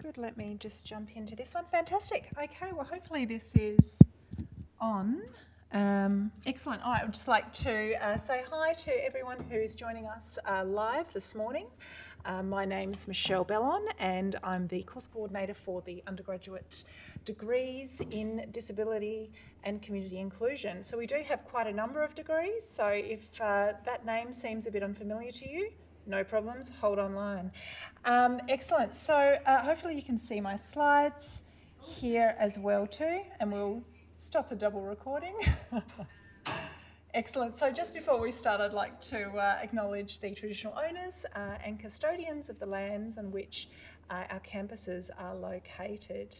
good. Let me just jump into this one. Fantastic. Okay, well, hopefully this is on. Excellent. I would just like to say hi to everyone who's joining us live this morning. My name's Michelle Bellon and I'm the course coordinator for the undergraduate degrees in disability and community inclusion. So we do have quite a number of degrees, so if that name seems a bit unfamiliar to you, no problems, hold online. Excellent, so hopefully you can see my slides here as well too, and we'll stop a double recording. Excellent, so just before we start, I'd like to acknowledge the traditional owners and custodians of the lands on which our campuses are located.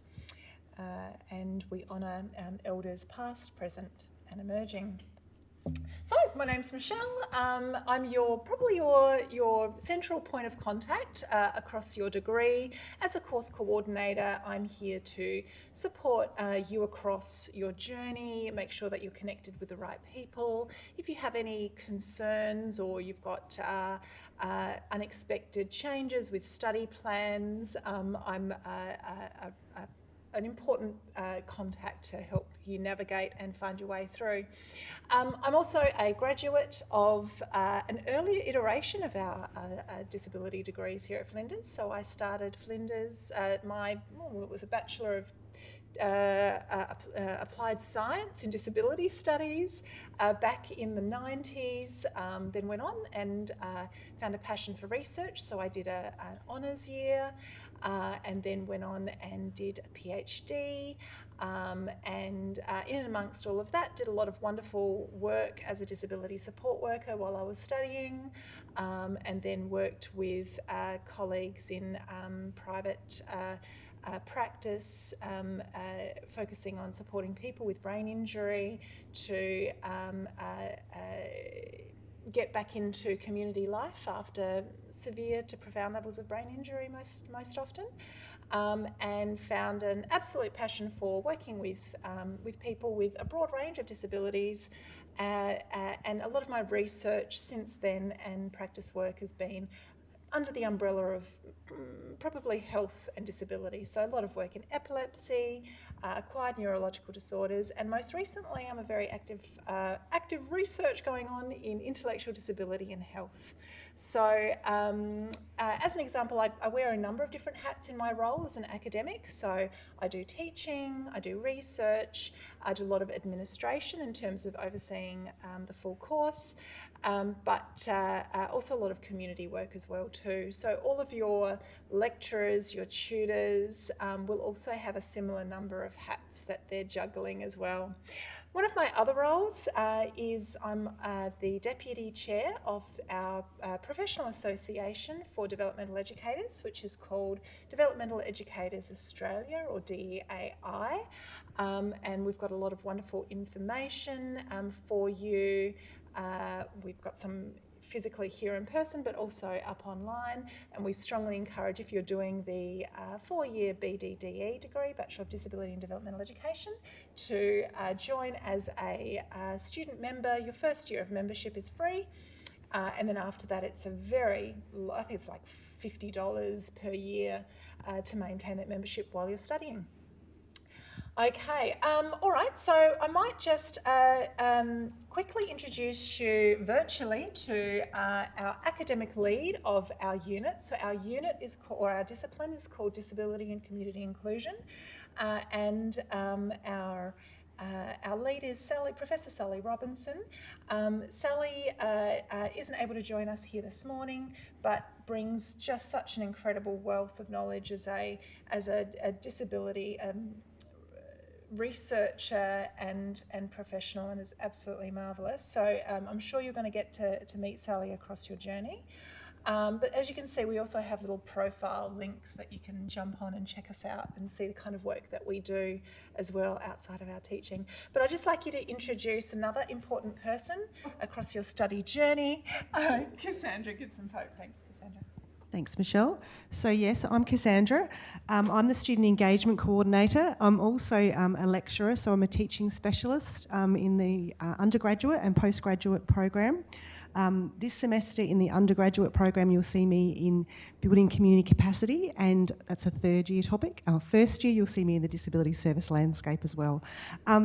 And we honour elders past, present and emerging. So, my name's Michelle. I'm probably your central point of contact across your degree. As a course coordinator, I'm here to support you across your journey, make sure that you're connected with the right people. If you have any concerns or you've got unexpected changes with study plans, I'm an important contact to help you navigate and find your way through. I'm also a graduate of an earlier iteration of our disability degrees here at Flinders. So I started Flinders, it was a Bachelor of Applied Science in Disability Studies back in the 90s, then went on and found a passion for research, so I did an honours year and then went on and did a PhD, and in and amongst all of that did a lot of wonderful work as a disability support worker while I was studying, and then worked with colleagues in private practice, focusing on supporting people with brain injury to get back into community life after severe to profound levels of brain injury most often, and found an absolute passion for working with people with a broad range of disabilities, and a lot of my research since then and practice work has been under the umbrella of probably health and disability. So a lot of work in epilepsy, acquired neurological disorders, and most recently I'm a very active research going on in intellectual disability and health. So as an example, I wear a number of different hats in my role as an academic. So I do teaching, I do research, I do a lot of administration in terms of overseeing the full course, but also a lot of community work as well too. So all of your lecturers, your tutors will also have a similar number of hats that they're juggling as well. One of my other roles is I'm the Deputy Chair of our Professional Association for Developmental Educators, which is called Developmental Educators Australia, or DEAI, and we've got a lot of wonderful information for you. We've got some physically here in person, but also up online, and we strongly encourage, if you're doing the 4-year BDDE degree, Bachelor of Disability and Developmental Education, to join as a student member. Your first year of membership is free, and then after that it's I think it's like $50 per year to maintain that membership while you're studying. Okay, all right, so I might just quickly introduce you virtually to our academic lead of our unit. So our unit is or our discipline is called Disability and Community Inclusion, and our lead is Professor Sally Robinson. Sally isn't able to join us here this morning, but brings just such an incredible wealth of knowledge as a disability researcher and professional, and is absolutely marvellous. So I'm sure you're going to get to meet Sally across your journey. But as you can see, we also have little profile links that you can jump on and check us out and see the kind of work that we do as well outside of our teaching. But I'd just like you to introduce another important person across your study journey, Cassandra Gibson-Pope. Thanks, Cassandra. Thanks, Michelle. So yes, I'm Cassandra. I'm the Student Engagement Coordinator. I'm also a lecturer, so I'm a teaching specialist in the undergraduate and postgraduate program. This semester in the undergraduate program, you'll see me in building community capacity, and that's a third year topic. First year, you'll see me in the disability service landscape as well.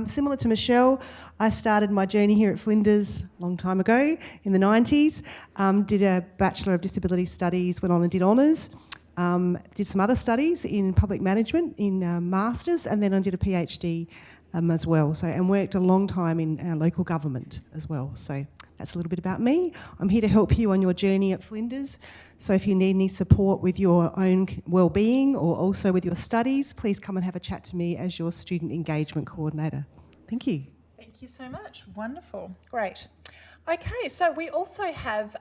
Similar to Michelle, I started my journey here at Flinders a long time ago in the 90s, did a Bachelor of Disability Studies, went on and did honours, did some other studies in public management in masters, and then I did a PhD as well. So, and worked a long time in local government as well. So that's a little bit about me. I'm here to help you on your journey at Flinders. So if you need any support with your own well-being or also with your studies, please come and have a chat to me as your student engagement coordinator. Thank you. Thank you so much. Wonderful. Great. Okay, so we also have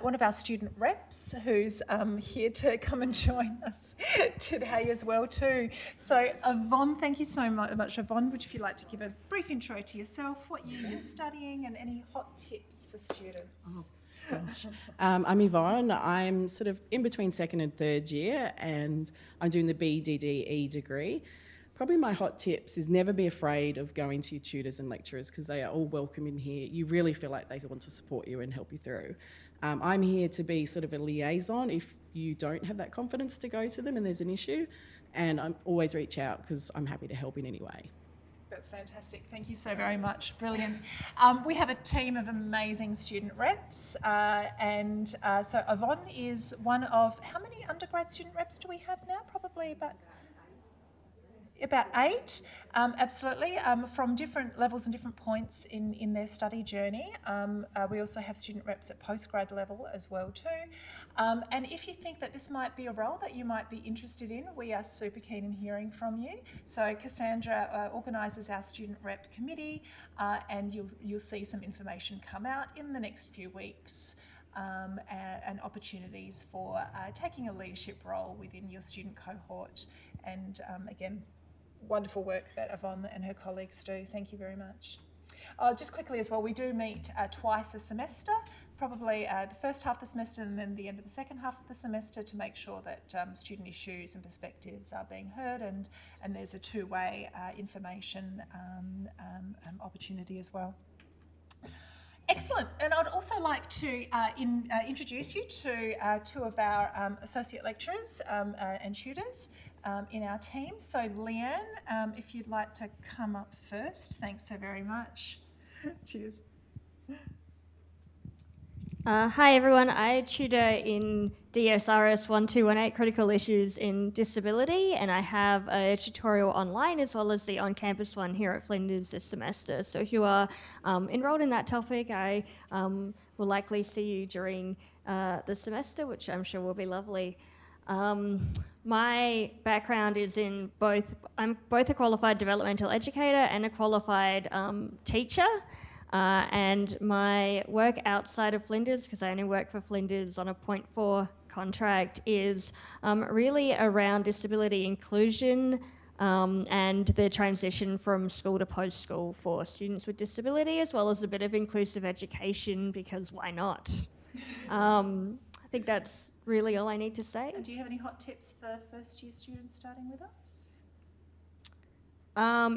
one of our student reps who's here to come and join us today as well too. So Yvonne, thank you so much. Yvonne, would you like to give a brief intro to yourself, what year you're studying and any hot tips for students? Oh, gosh. I'm Yvonne. I'm sort of in between second and third year, and I'm doing the BDDE degree. Probably my hot tips is never be afraid of going to your tutors and lecturers, because they are all welcome in here. You really feel like they want to support you and help you through. I'm here to be sort of a liaison if you don't have that confidence to go to them and there's an issue, and I'm always reach out because I'm happy to help in any way. That's fantastic. Thank you so very much. Brilliant. We have a team of amazing student reps, and so Yvonne is one of, how many undergrad student reps do we have now? Probably about 8, absolutely, from different levels and different points in their study journey. We also have student reps at postgrad level as well too. And if you think that this might be a role that you might be interested in, we are super keen in hearing from you. So Cassandra organises our student rep committee, and you'll see some information come out in the next few weeks. And opportunities for taking a leadership role within your student cohort. And again, wonderful work that Yvonne and her colleagues do. Thank you very much. Just quickly as well, we do meet twice a semester, probably the first half of the semester and then the end of the second half of the semester, to make sure that student issues and perspectives are being heard, and there's a two-way information opportunity as well. Excellent, and I'd also like to introduce you to two of our associate lecturers and tutors in our team. So Leanne, if you'd like to come up first, thanks so very much. Cheers. Hi everyone, I tutor in DSRS 1218 Critical Issues in Disability, and I have a tutorial online as well as the on-campus one here at Flinders this semester. So if you are enrolled in that topic, I will likely see you during the semester, which I'm sure will be lovely. My background is in I'm both a qualified developmental educator and a qualified teacher. And my work outside of Flinders, because I only work for Flinders on a 0.4 contract, is really around disability inclusion and the transition from school to post-school for students with disability, as well as a bit of inclusive education, because why not? I think that's really all I need to say. And do you have any hot tips for first-year students starting with us?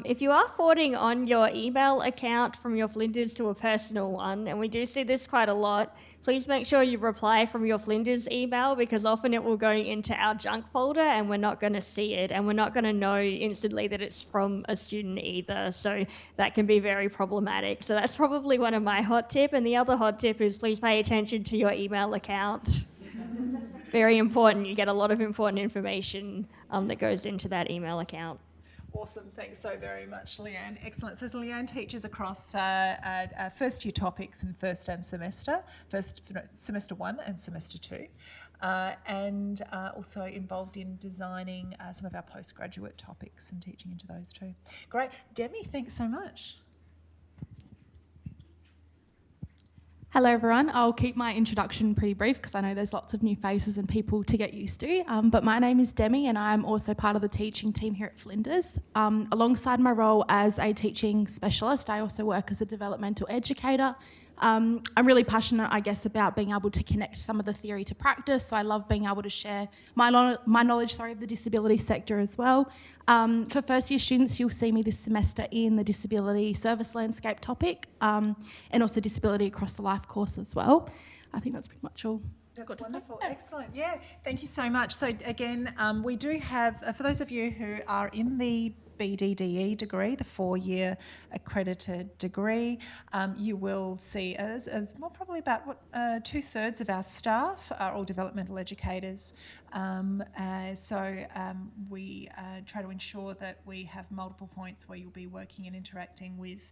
If you are forwarding on your email account from your Flinders to a personal one, and we do see this quite a lot, please make sure you reply from your Flinders email, because often it will go into our junk folder and we're not going to see it, and we're not going to know instantly that it's from a student either, so that can be very problematic. So that's probably one of my hot tips, and the other hot tip is please pay attention to your email account. Very important. You get a lot of important information that goes into that email account. Awesome, thanks so very much, Leanne. Excellent. So Leanne teaches across first year topics in semester 1 and semester 2, and also involved in designing some of our postgraduate topics and teaching into those too. Great. Demi, thanks so much. Hello everyone, I'll keep my introduction pretty brief because I know there's lots of new faces and people to get used to, but my name is Demi and I'm also part of the teaching team here at Flinders. Alongside my role as a teaching specialist, I also work as a developmental educator, I'm really passionate, I guess, about being able to connect some of the theory to practice. So I love being able to share my knowledge of the disability sector as well. For first year students, you'll see me this semester in the disability service landscape topic, and also disability across the life course as well. I think that's pretty much all. That's wonderful. Excellent. Yeah, thank you so much. So again, we do have, for those of you who are in the BDDE degree, the 4-year accredited degree, you will see as well, probably about 2/3 of our staff are all developmental educators. We try to ensure that we have multiple points where you'll be working and interacting with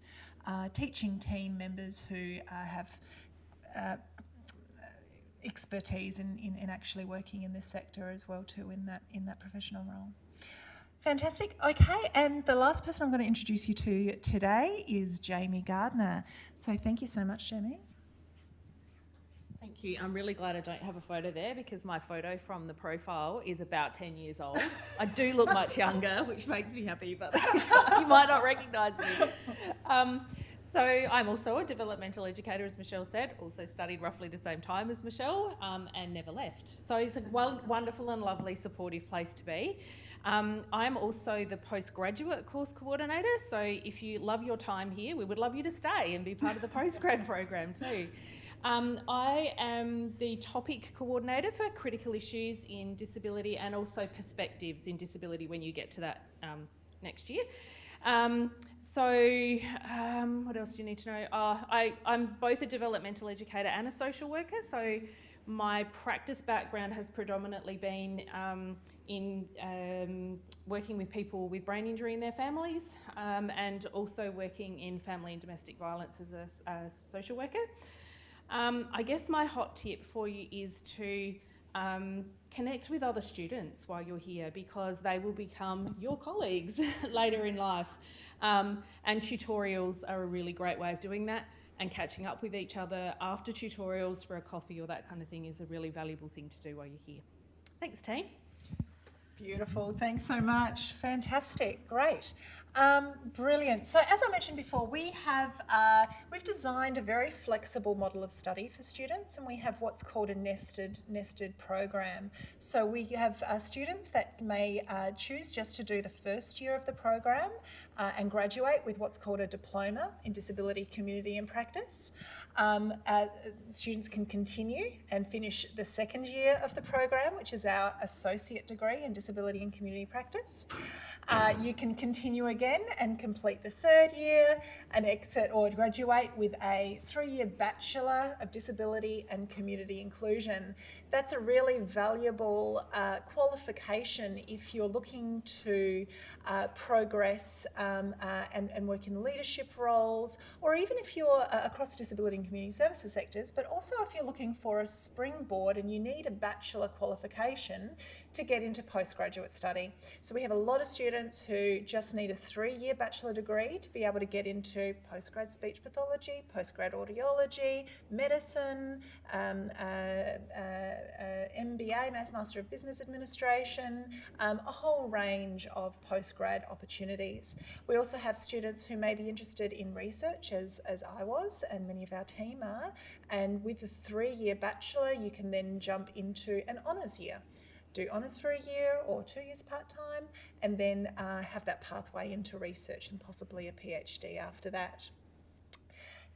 teaching team members who have expertise in actually working in this sector as well too, in that professional role. Fantastic. Okay, and the last person I'm going to introduce you to today is Jamie Gardner. So thank you so much, Jamie. Thank you. I'm really glad I don't have a photo there because my photo from the profile is about 10 years old. I do look much younger, which makes me happy, but you might not recognise me. So I'm also a developmental educator, as Michelle said, also studied roughly the same time as Michelle, and never left. So it's a wonderful and lovely supportive place to be. I'm also the postgraduate course coordinator, so if you love your time here, we would love you to stay and be part of the postgrad program too. I am the topic coordinator for critical issues in disability and also perspectives in disability when you get to that next year. What else do you need to know? I'm both a developmental educator and a social worker, so my practice background has predominantly been in working with people with brain injury in their families, and also working in family and domestic violence as a social worker. I guess my hot tip for you is to connect with other students while you're here, because they will become your colleagues later in life. And tutorials are a really great way of doing that, and catching up with each other after tutorials for a coffee or that kind of thing is a really valuable thing to do while you're here. Thanks, team. Beautiful. Thanks so much. Fantastic. Great. Brilliant. So as I mentioned before, we've designed a very flexible model of study for students, and we have what's called a nested program. So we have students that may choose just to do the first year of the program and graduate with what's called a diploma in disability, community and practice. Students can continue and finish the second year of the program, which is our associate degree in disability and community practice. You can continue again and complete the third year and exit or graduate with a 3-year Bachelor of Disability and Community Inclusion. That's a really valuable qualification if you're looking to progress and work in leadership roles, or even if you're across disability and community services sectors, but also if you're looking for a springboard and you need a bachelor qualification to get into postgraduate study. So we have a lot of students who just need a 3-year bachelor degree to be able to get into postgrad speech pathology, postgrad audiology, medicine, MBA, Master of Business Administration, a whole range of postgrad opportunities. We also have students who may be interested in research, as I was, and many of our team are, and with the 3-year bachelor you can then jump into an honours year. Do honours for a year or 2 years part-time, and then have that pathway into research and possibly a PhD after that.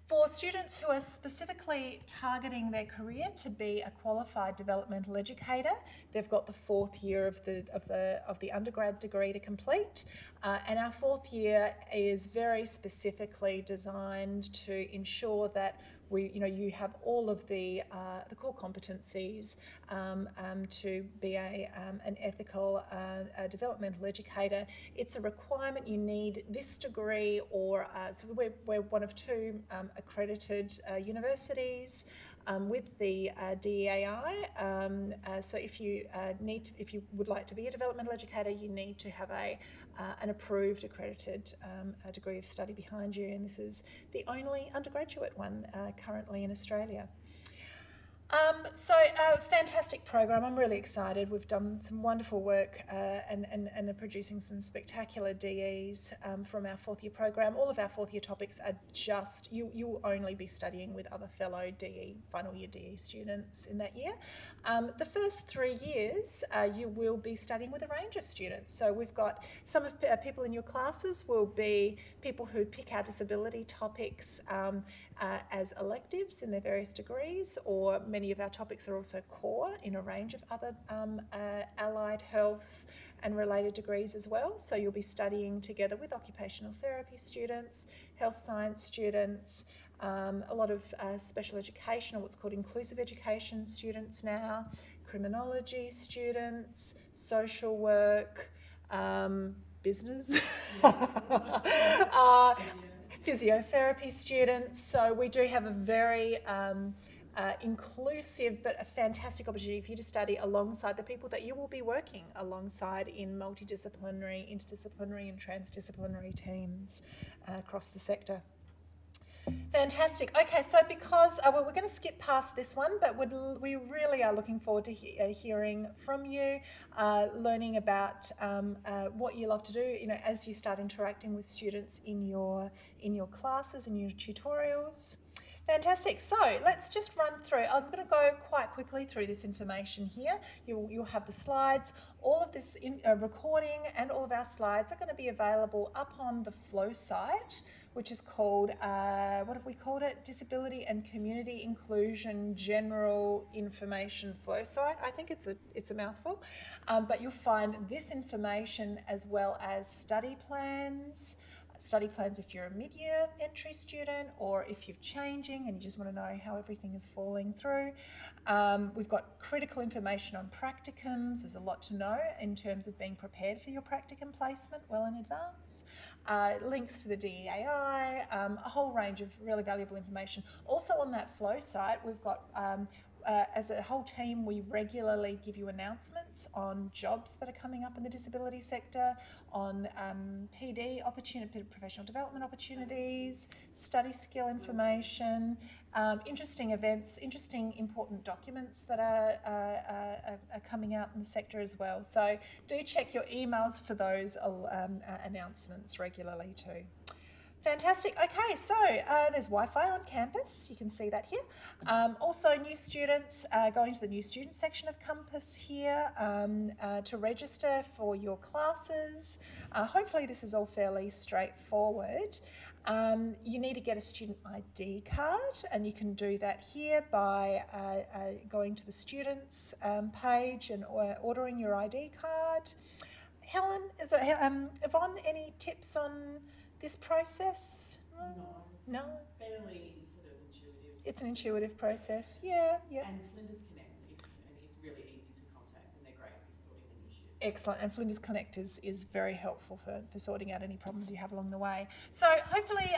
For students who are specifically targeting their career to be a qualified developmental educator, they've got the 4th year of the undergrad degree to complete, and our 4th year is very specifically designed to ensure that you have all of the core competencies to be an ethical developmental educator. It's a requirement. You need this degree, or so we're one of 2 accredited universities with the DEAI. So if you would like to be a developmental educator, you need to have an approved accredited degree of study behind you, and this is the only undergraduate one currently in Australia. Fantastic program. I'm really excited. We've done some wonderful work and are producing some spectacular DEs from our fourth year program. All of our fourth year topics are just, you'll only be studying with other fellow DE, final year DE students in that year. The first 3 years, you will be studying with a range of students. So we've got some of people in your classes will be people who pick our disability topics as electives in their various degrees, or many of our topics are also core in a range of other allied health and related degrees as well. So you'll be studying together with occupational therapy students, health science students, a lot of special education, or what's called inclusive education students now, criminology students, social work, business, physiotherapy students. So we do have a very inclusive but a fantastic opportunity for you to study alongside the people that you will be working alongside in multidisciplinary, interdisciplinary and transdisciplinary teams across the sector. Fantastic. Okay, so because, we're going to skip past this one, but we really are looking forward to hearing from you, learning about what you love to do, as you start interacting with students in your classes, in your tutorials. Fantastic. So let's just run through. I'm going to go quite quickly through this information here. You'll have the slides. All of this recording and all of our slides are going to be available up on the Flow site, which is called, what have we called it? Disability and Community Inclusion General Information Flow site. I think it's a mouthful, but you'll find this information as well as study plans if you're a mid-year entry student, or if you're changing and you just want to know how everything is falling through. We've got critical information on practicums. There's a lot to know in terms of being prepared for your practicum placement well in advance. Links to the DEAI, a whole range of really valuable information. Also on that Flow site, we've got as a whole team, we regularly give you announcements on jobs that are coming up in the disability sector, on PD opportunity, professional development opportunities, study skill information, interesting events, interesting important documents that are coming out in the sector as well. So do check your emails for those announcements regularly too. Fantastic. Okay, so there's Wi-Fi on campus. You can see that here. Also, new students, going to the new student section of Compass here to register for your classes. Hopefully this is all fairly straightforward. You need to get a student ID card, and you can do that here by going to the students page and ordering your ID card. Helen, Yvonne, any tips on this process? No. Fairly sort of intuitive. It's an intuitive process. Yeah. And Flinders Connect, and it's really easy to contact, and they're great for sorting any issues. Excellent. And Flinders Connect is very helpful for sorting out any problems you have along the way. So hopefully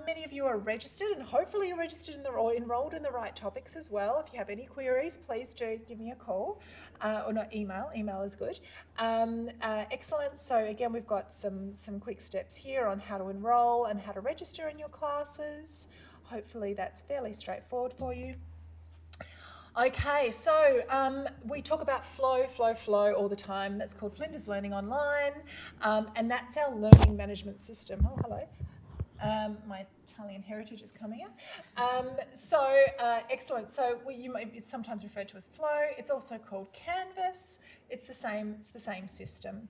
many of you are registered, and hopefully you're registered or enrolled in the right topics as well. If you have any queries, please do give me a call or not email. Email is good. Excellent. So again, we've got some quick steps here on how to enroll and how to register in your classes. Hopefully that's fairly straightforward for you. Okay, so we talk about flow all the time. That's called Flinders Learning Online, and that's our learning management system. Oh, hello. My Italian heritage is coming out. Excellent. So it's sometimes referred to as Flow. It's also called Canvas. It's the same system.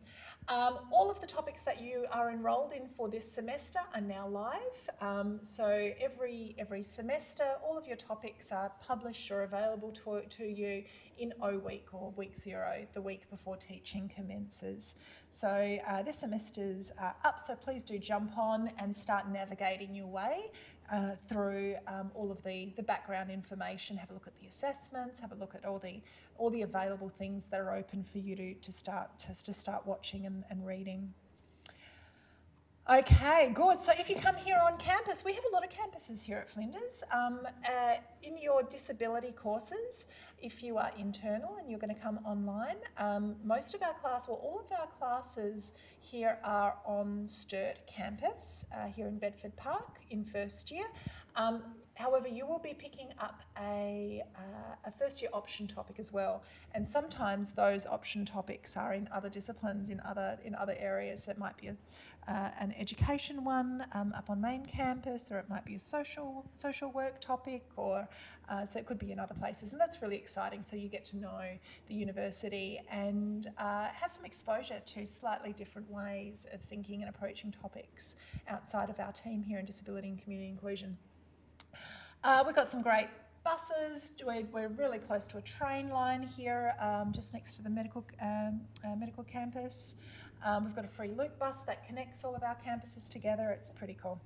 All of the topics that you are enrolled in for this semester are now live. So every semester, all of your topics are published or available to you in O week or week 0, the week before teaching commences. So this semester's up, so please do jump on and start navigating your way through all of the background information. Have a look at the assessments, have a look at all the available things that are open for you to start watching and reading. Okay, good. So if you come here on campus, we have a lot of campuses here at Flinders. In your disability courses, if you are internal and you're going to come online, most of our class, well, all of our classes here are on Sturt campus here in Bedford Park in first year. However, you will be picking up a first year option topic as well, and sometimes those option topics are in other disciplines, in other areas. That might be an education one up on main campus, or it might be a social work topic, or so it could be in other places, and that's really exciting. So you get to know the university and have some exposure to slightly different ways of thinking and approaching topics outside of our team here in Disability and Community Inclusion. We've got some great buses. We're really close to a train line here, just next to the medical campus. We've got a free loop bus that connects all of our campuses together. It's pretty cool.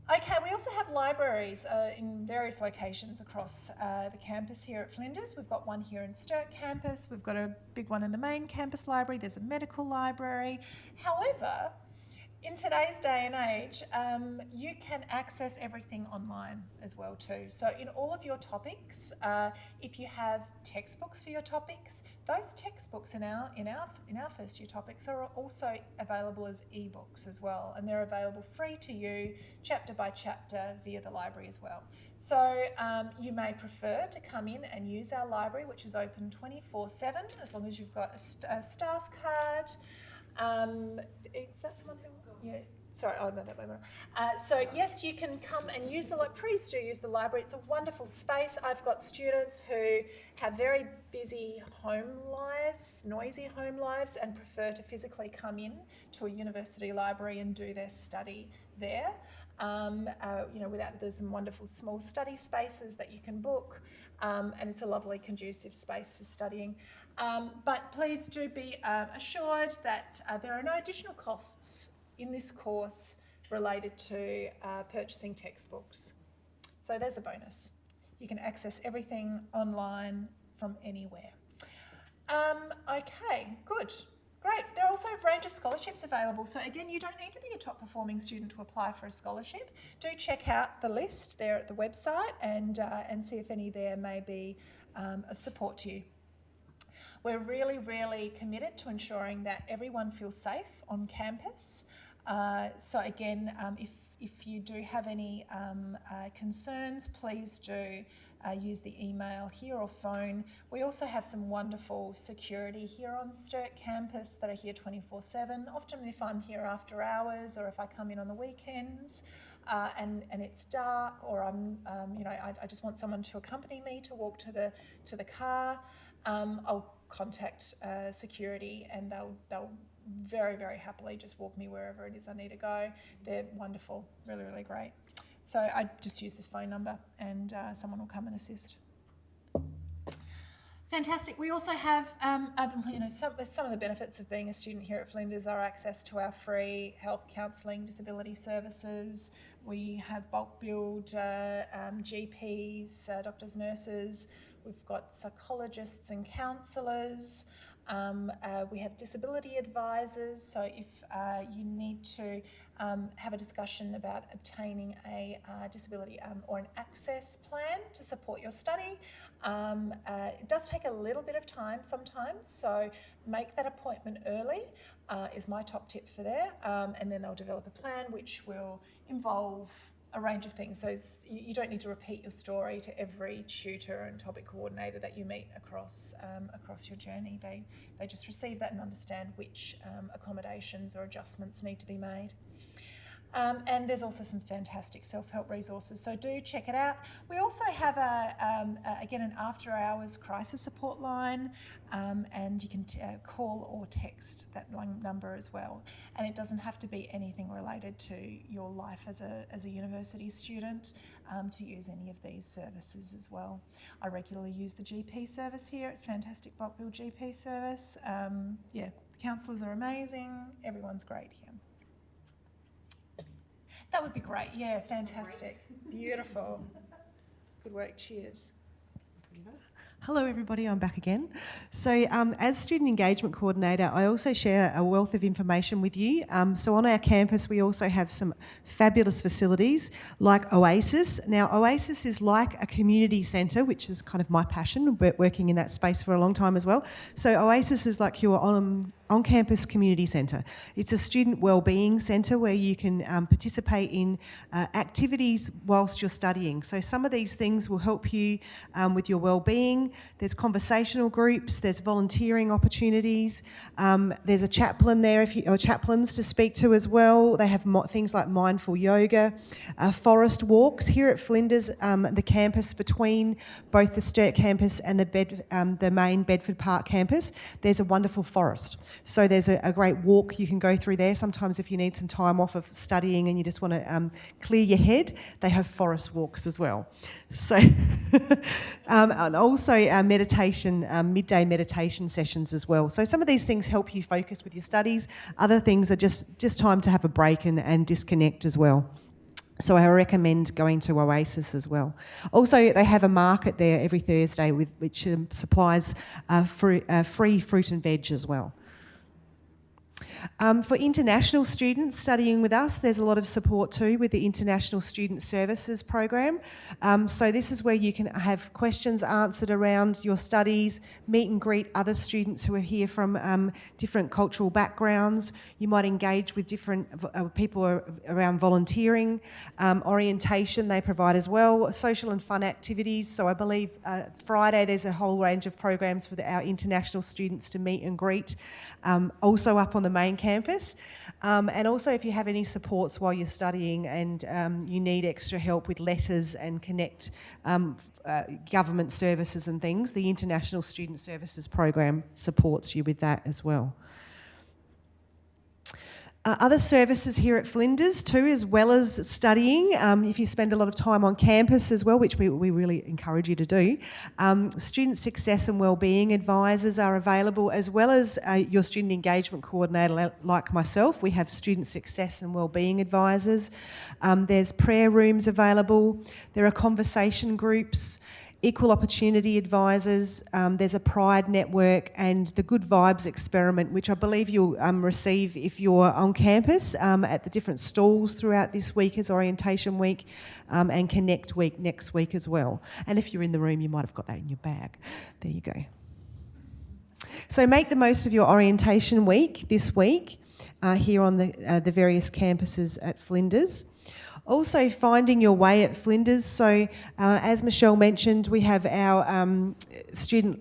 Okay, we also have libraries in various locations across the campus here at Flinders. We've got one here in Sturt campus. We've got a big one in the main campus library. There's a medical library. However, in today's day and age, you can access everything online as well too. So in all of your topics, if you have textbooks for your topics, those textbooks in our first year topics are also available as ebooks as well, and they're available free to you, chapter by chapter, via the library as well. So you may prefer to come in and use our library, which is open 24/7, as long as you've got a staff card. Is that someone who? Yeah. Sorry, oh no, that way around. So yes, you can come and use the library. Please do use the library. It's a wonderful space. I've got students who have very busy home lives, noisy home lives, and prefer to physically come in to a university library and do their study there. There's some wonderful small study spaces that you can book, and it's a lovely, conducive space for studying. But please do be assured that there are no additional costs in this course related to purchasing textbooks. So there's a bonus. You can access everything online from anywhere. Okay, good. Great. There are also a range of scholarships available. So again, you don't need to be a top performing student to apply for a scholarship. Do check out the list there at the website and see if any there may be of support to you. We're really, really committed to ensuring that everyone feels safe on campus. So again, if you do have any concerns, please do use the email here or phone. We also have some wonderful security here on Sturt campus that are here 24/7. Often if I'm here after hours or if I come in on the weekends and it's dark, or I just want someone to accompany me to walk to the car, I'll contact security, and they'll very, very happily just walk me wherever it is I need to go. They're wonderful, really, really great. So I just use this phone number and someone will come and assist. Fantastic. We also have, some of the benefits of being a student here at Flinders are access to our free health counselling, disability services. We have bulk billed GPs, doctors, nurses. We've got psychologists and counsellors. We have disability advisors, so if you need to have a discussion about obtaining a disability or an access plan to support your study, it does take a little bit of time sometimes, so make that appointment early is my top tip for there, and then they'll develop a plan which will involve a range of things. So you don't need to repeat your story to every tutor and topic coordinator that you meet across your journey. They just receive that and understand which accommodations or adjustments need to be made. And there's also some fantastic self-help resources, so do check it out. We also have again an after-hours crisis support line, and you can call or text that number as well. And it doesn't have to be anything related to your life as a university student to use any of these services as well. I regularly use the GP service here. It's fantastic, bulk bill GP service. The counsellors are amazing. Everyone's great here. That would be great. Yeah, fantastic. Beautiful. Good work. Cheers. Hello everybody, I'm back again. So as Student Engagement Coordinator, I also share a wealth of information with you. So on our campus we also have some fabulous facilities like Oasis. Now Oasis is like a community centre, which is kind of my passion, working in that space for a long time as well. So Oasis is like your on-campus community centre. It's a student wellbeing centre where you can participate in activities whilst you're studying. So some of these things will help you with your wellbeing. There's conversational groups, there's volunteering opportunities, there's a chaplain there, or chaplains to speak to as well. They have things like mindful yoga, forest walks here at Flinders, the campus between both the Sturt campus and the main Bedford Park campus. There's a wonderful forest. So there's a great walk you can go through there. Sometimes if you need some time off of studying and you just want to clear your head, they have forest walks as well. So, and also meditation, midday meditation sessions as well. So some of these things help you focus with your studies. Other things are just time to have a break and disconnect as well. So I recommend going to Oasis as well. Also, they have a market there every Thursday which supplies free fruit and veg as well. For international students studying with us, there's a lot of support too with the International Student Services program. So this is where you can have questions answered around your studies, meet and greet other students who are here from different cultural backgrounds. You might engage with different people around volunteering, orientation they provide as well, social and fun activities. So I believe Friday there's a whole range of programs for our international students to meet and greet, also up on the main campus. And also if you have any supports while you're studying and you need extra help with letters and connect government services and things, the International Student Services program supports you with that as well. Other services here at Flinders too, as well as studying, if you spend a lot of time on campus as well, which we really encourage you to do, student success and wellbeing advisors are available, as well as your student engagement coordinator like myself. We have student success and wellbeing advisors. There's prayer rooms available. There are conversation groups, equal opportunity advisors, there's a Pride network and the Good Vibes experiment, which I believe you'll receive if you're on campus at the different stalls throughout this week as orientation week, and Connect week next week as well. And if you're in the room, you might have got that in your bag. There you go. So make the most of your orientation week this week here on the various campuses at Flinders. Also, finding your way at Flinders. So, as Michelle mentioned, we have our student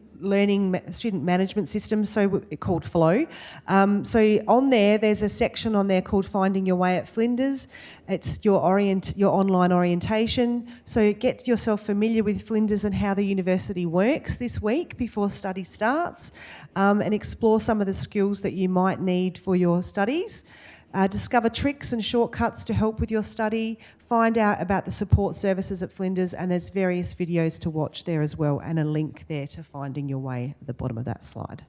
management system, so called Flow. So on there's a section on there called Finding Your Way at Flinders. It's your online orientation. So get yourself familiar with Flinders and how the university works this week before study starts, and explore some of the skills that you might need for your studies. Discover tricks and shortcuts to help with your study, find out about the support services at Flinders, and there's various videos to watch there as well, and a link there to Finding Your Way at the bottom of that slide.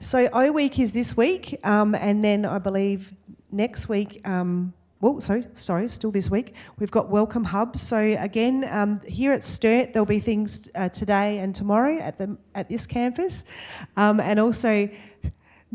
So O Week is this week, and then I believe next week, still this week, we've got Welcome Hub. So again, here at Sturt, there'll be things today and tomorrow at this campus, and also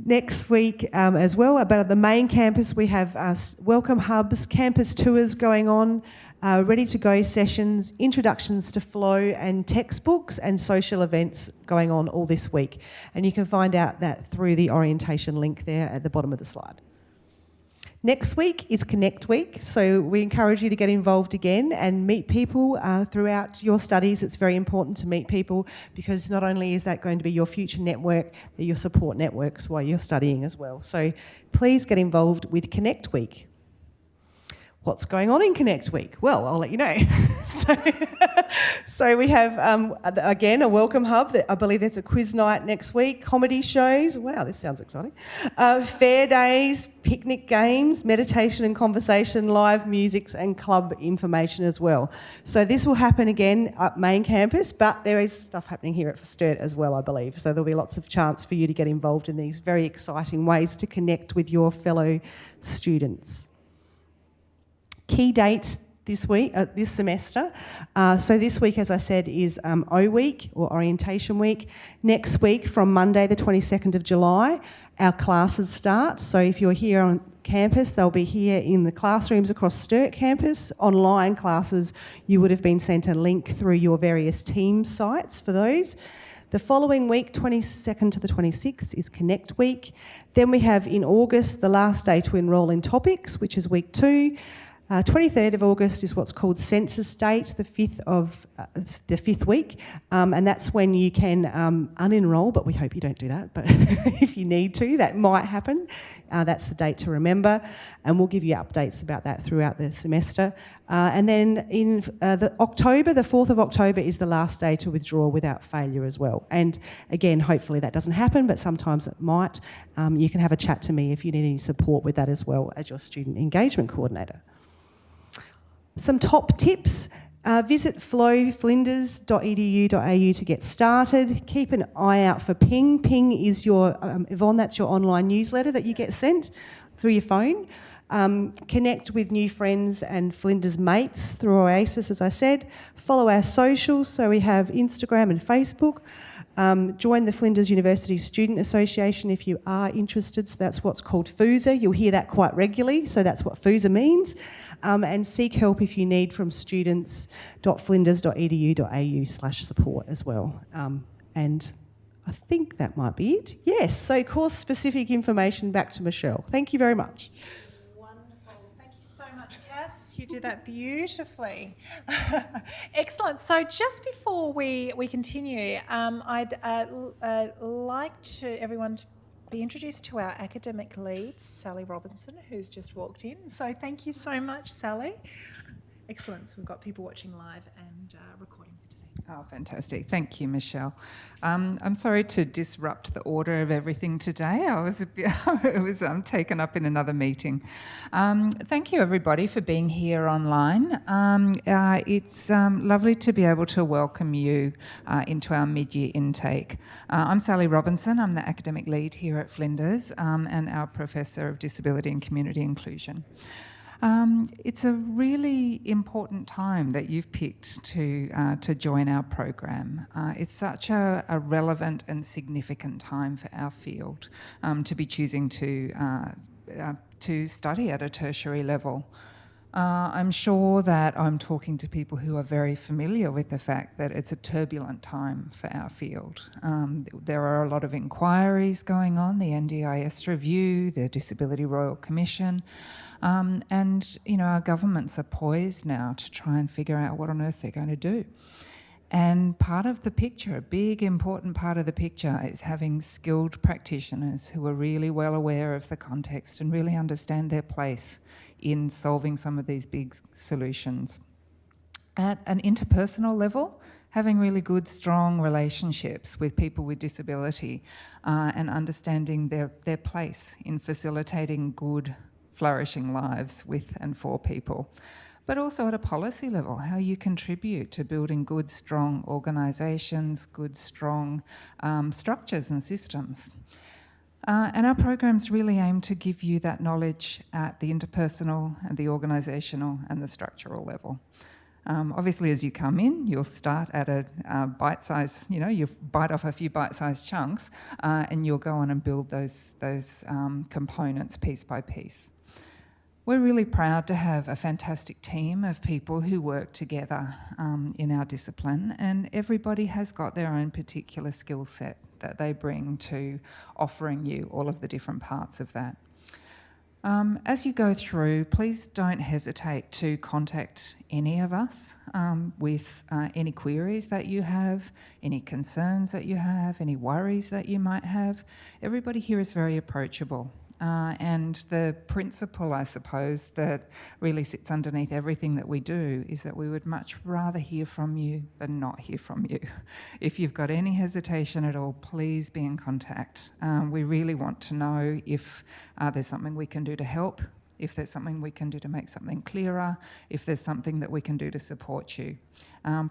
next week as well. About the main campus, we have welcome hubs, campus tours going on, ready-to-go sessions, introductions to Flow and textbooks, and social events going on all this week. And you can find out that through the orientation link there at the bottom of the slide. Next week is Connect Week, so we encourage you to get involved again and meet people throughout your studies. It's very important to meet people, because not only is that going to be your future network, they're your support networks while you're studying as well. So please get involved with Connect Week. What's going on in Connect Week? Well, I'll let you know. So we have, again, a welcome hub. I believe there's a quiz night next week, comedy shows. Wow, this sounds exciting. Fair days, picnic games, meditation and conversation, live musics, and club information as well. So this will happen again at main campus, but there is stuff happening here at Sturt as well, I believe. So there'll be lots of chance for you to get involved in these very exciting ways to connect with your fellow students. Key dates this week, this semester. So this week, as I said, is O Week, or Orientation Week. Next week, from Monday the 22nd of July, our classes start. So if you're here on campus, they'll be here in the classrooms across Sturt campus. Online classes, you would have been sent a link through your various team sites for those. The following week, 22nd to the 26th, is Connect Week. Then we have in August the last day to enrol in topics, which is week 2. 23rd of August is what's called census date, the fifth week, and that's when you can unenrol, but we hope you don't do that, but if you need to, that might happen. That's the date to remember, and we'll give you updates about that throughout the semester. And then in the 4th of October is the last day to withdraw without failure as well. And again, hopefully that doesn't happen, but sometimes it might. You can have a chat to me if you need any support with that as well as your student engagement coordinator. Some top tips. Visit flowflinders.edu.au to get started. Keep an eye out for Ping. Ping is your, Yvonne, that's your online newsletter that you get sent through your phone. Connect with new friends and Flinders mates through Oasis, as I said. Follow our socials, so we have Instagram and Facebook. Join the Flinders University Student Association if you are interested. So that's what's called FUSA. You'll hear that quite regularly, so that's what FUSA means. And seek help if you need from students.flinders.edu.au/support as well. And I think that might be it. Yes, so course-specific information back to Michelle. Thank you very much. You did that beautifully. Excellent. So just before we continue, I'd like to everyone to be introduced to our academic lead, Sally Robinson, who's just walked in. So thank you so much, Sally. Excellent. So we've got people watching live and recording for today. Oh, fantastic. Thank you, Michelle. I'm sorry to disrupt the order of everything today. I was taken up in another meeting. Thank you, everybody, for being here online. It's lovely to be able to welcome you into our mid-year intake. I'm Sally Robinson. I'm the academic lead here at Flinders and our Professor of Disability and Community Inclusion. It's a really important time that you've picked to join our program. It's such a relevant and significant time for our field to be choosing to study at a tertiary level. I'm sure that I'm talking to people who are very familiar with the fact that it's a turbulent time for our field. There are a lot of inquiries going on, the NDIS review, the Disability Royal Commission, and our governments are poised now to try and figure out what on earth they're going to do. And part of the picture, a big important part of the picture, is having skilled practitioners who are really well aware of the context and really understand their place in solving some of these big solutions. At an interpersonal level, having really good, strong relationships with people with disability and understanding their place in facilitating good, flourishing lives with and for people. But also at a policy level, how you contribute to building good, strong organisations, good, strong structures and systems. And our programs really aim to give you that knowledge at the interpersonal and the organisational and the structural level. Obviously, as you come in, you'll start at a bite-sized, you bite off a few bite-sized chunks and you'll go on and build those components piece by piece. We're really proud to have a fantastic team of people who work together in our discipline, and everybody has got their own particular skill set that they bring to offering you all of the different parts of that. As you go through, please don't hesitate to contact any of us with any queries that you have, any concerns that you have, any worries that you might have. Everybody here is very approachable. And the principle, I suppose, that really sits underneath everything that we do is that we would much rather hear from you than not hear from you. If you've got any hesitation at all, please be in contact. We really want to know if there's something we can do to help, if there's something we can do to make something clearer, if there's something that we can do to support you.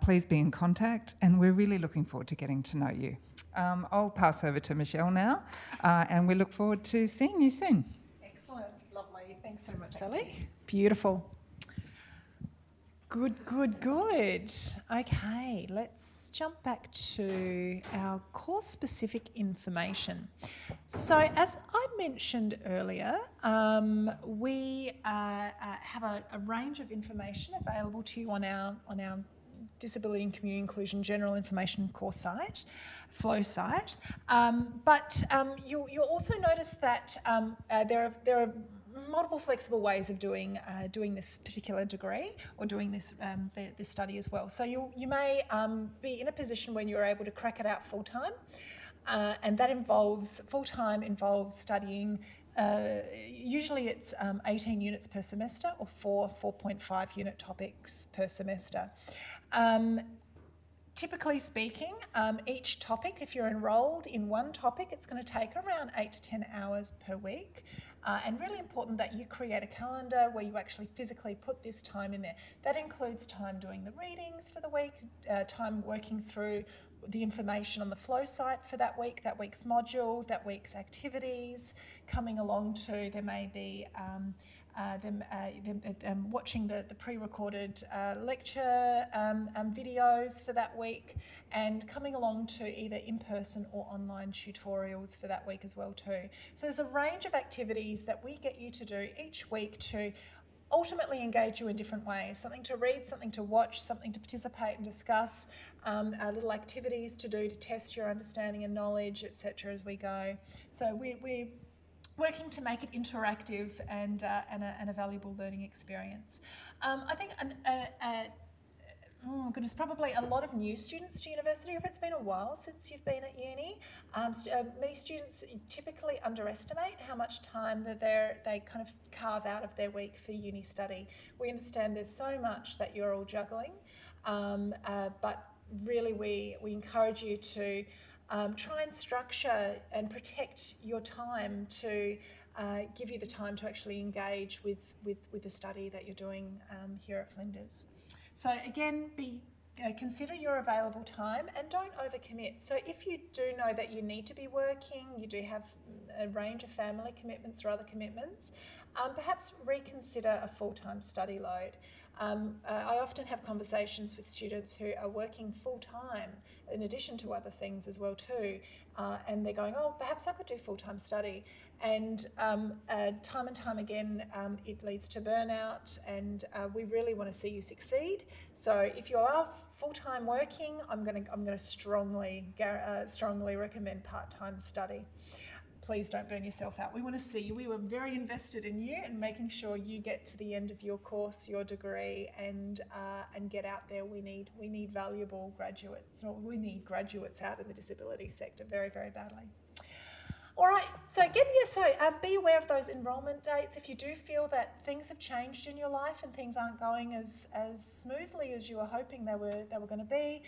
Please be in contact, and we're really looking forward to getting to know you. I'll pass over to Michelle now, and we look forward to seeing you soon. Excellent, lovely. Thanks so much, Sally. Beautiful. Good. Okay, let's jump back to our course-specific information. So, as I mentioned earlier, we have a range of information available to you on our Disability and Community Inclusion General Information Course site, Flow site. You'll also notice that there are multiple flexible ways of doing this particular degree or doing this this study as well. So you may be in a position when you're able to crack it out full time, and that involves studying. Usually it's 18 units per semester or 4.5 unit topics per semester. Typically speaking, each topic, if you're enrolled in one topic, it's going to take around 8 to 10 hours per week. And really important that you create a calendar where you actually physically put this time in there. That includes time doing the readings for the week, time working through the information on the Flow site for that week's module, that week's activities, coming along to, there may be them watching the pre-recorded lecture videos for that week, and coming along to either in-person or online tutorials for that week as well too. So there's a range of activities that we get you to do each week to ultimately engage you in different ways. Something to read, something to watch, something to participate and discuss, little activities to do to test your understanding and knowledge, etc. as we go. So we're working to make it interactive and a valuable learning experience. I think probably a lot of new students to university, if it's been a while since you've been at uni. Many students typically underestimate how much time that they kind of carve out of their week for uni study. We understand there's so much that you're all juggling, but really we encourage you to try and structure and protect your time to give you the time to actually engage with the study that you're doing here at Flinders. So again, consider your available time and don't overcommit. So if you do know that you need to be working, you do have a range of family commitments or other commitments, perhaps reconsider a full-time study load. I often have conversations with students who are working full-time in addition to other things as well too, and they're going, oh, perhaps I could do full-time study. And time and time again, it leads to burnout, and we really want to see you succeed. So if you are full-time working, I'm going to strongly recommend part-time study. Please don't burn yourself out. We want to see you. We were very invested in you and making sure you get to the end of your course, your degree, and get out there. We need valuable graduates. Or we need graduates out in the disability sector very, very badly. All right, so be aware of those enrolment dates. If you do feel that things have changed in your life and things aren't going as smoothly as you were hoping they were going to be,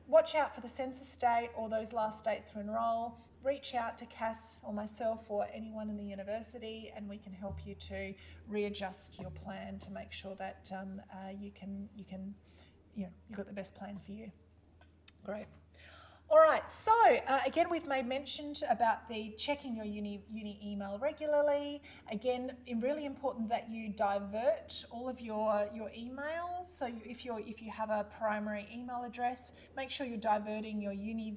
watch out for the census date or those last dates to enrol. Reach out to Cass or myself or anyone in the university, and we can help you to readjust your plan to make sure that you've got the best plan for you. Great. All right, so again, we've made mention about the checking your uni email regularly. Again, really important that you divert all of your emails. So if you have a primary email address, make sure you're diverting your uni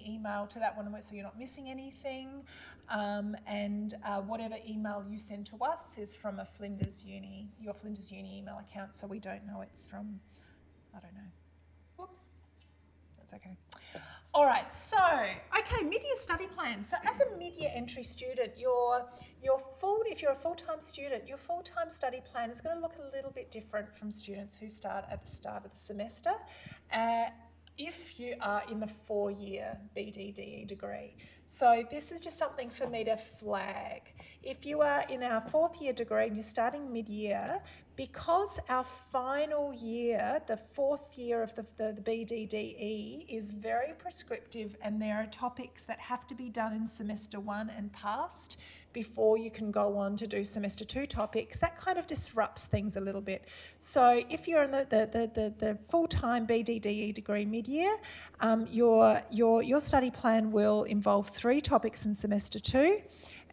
email to that one so you're not missing anything. And whatever email you send to us is from your Flinders Uni email account, so we don't know it's from, I don't know. Whoops, that's okay. All right, so, mid-year study plan. So as a mid-year entry student, if you're a full-time student, your full-time study plan is going to look a little bit different from students who start at the start of the semester. If you are in the 4-year BDDE degree. So this is just something for me to flag. If you are in our 4th year degree and you're starting mid-year, because our final year, the 4th year of the BDDE, is very prescriptive, and there are topics that have to be done in semester 1 and passed before you can go on to do semester 2 topics, that kind of disrupts things a little bit. So if you're in the full-time BDDE degree mid-year, your study plan will involve 3 topics in semester 2,